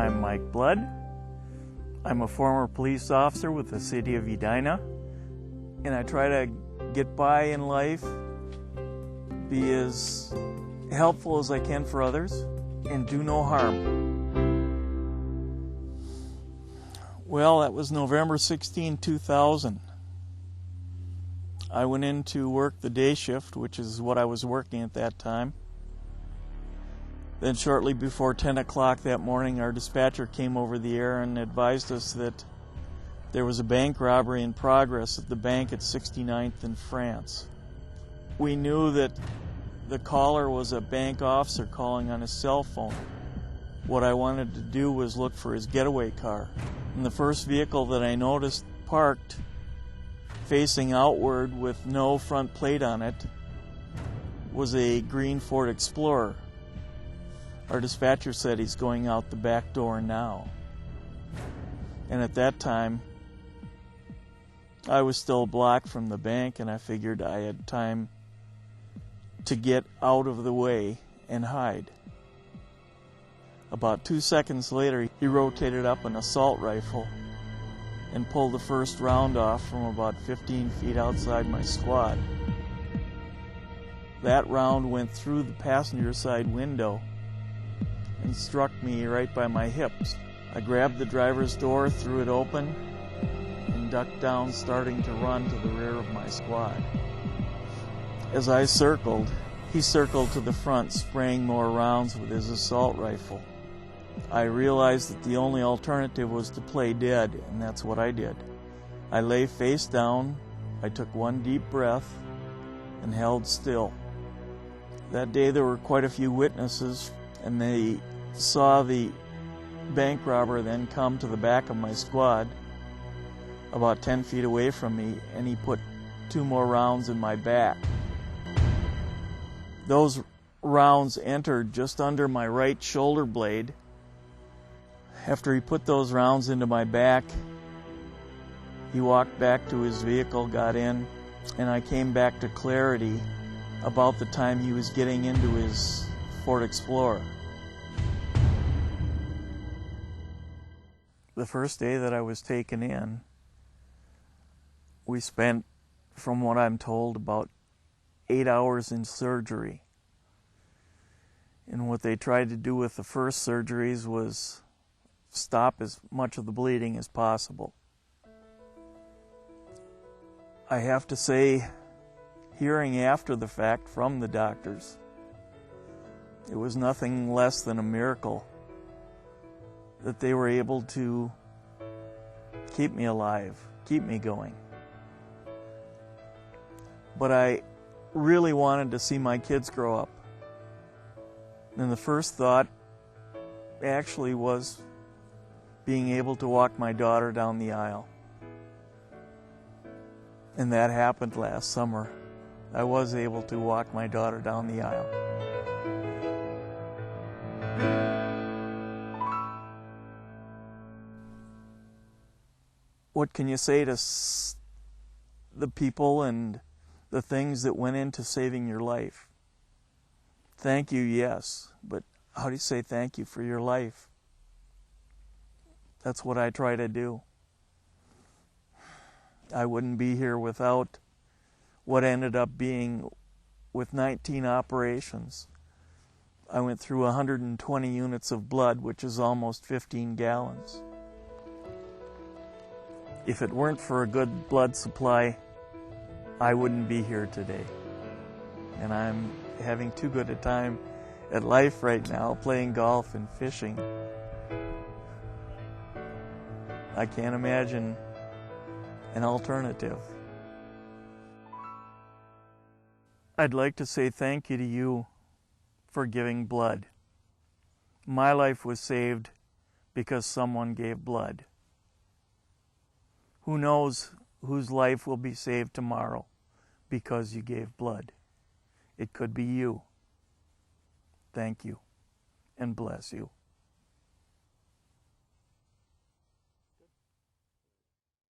I'm Mike Blood. I'm a former police officer with the city of Edina, and I try to get by in life, be as helpful as I can for others, and do no harm. Well, that was November 16, 2000. I went in to work the day shift, which is what I was working at that time. Then shortly before 10 o'clock that morning, our dispatcher came over the air and advised us that there was a bank robbery in progress at the bank at 69th and France. We knew that the caller was a bank officer calling on his cell phone. What I wanted to do was look for his getaway car. And the first vehicle that I noticed parked facing outward with no front plate on it was a green Ford Explorer. Our dispatcher said he's going out the back door now. And at that time, I was still blocked from the bank, and I figured I had time to get out of the way and hide. About 2 seconds later, he rotated up an assault rifle and pulled the first round off from about 15 feet outside my squad. That round went through the passenger side window and struck me right by my hips. I grabbed the driver's door, threw it open, and ducked down, starting to run to the rear of my squad. As I circled, he circled to the front, spraying more rounds with his assault rifle. I realized that the only alternative was to play dead, and that's what I did. I lay face down, I took one deep breath, and held still. That day there were quite a few witnesses, and they saw the bank robber then come to the back of my squad about 10 feet away from me, and he put 2 more rounds in my back. Those rounds entered just under my right shoulder blade. After he put those rounds into my back, he walked back to his vehicle, got in, and I came back to clarity about the time he was getting into his Ford Explorer. The first day that I was taken in, we spent, from what I'm told, about 8 hours in surgery. And what they tried to do with the first surgeries was stop as much of the bleeding as possible. I have to say, hearing after the fact from the doctors, it was nothing less than a miracle that they were able to keep me alive, keep me going. But I really wanted to see my kids grow up. And the first thought actually was being able to walk my daughter down the aisle. And that happened last summer. I was able to walk my daughter down the aisle. What can you say to the people and the things that went into saving your life? Thank you, yes, but how do you say thank you for your life? That's what I try to do. I wouldn't be here without what ended up being with 19 operations. I went through 120 units of blood, which is almost 15 gallons. If it weren't for a good blood supply, I wouldn't be here today. And I'm having too good a time at life right now, playing golf and fishing. I can't imagine an alternative. I'd like to say thank you to you for giving blood. My life was saved because someone gave blood. Who knows whose life will be saved tomorrow because you gave blood? It could be you. Thank you, and bless you.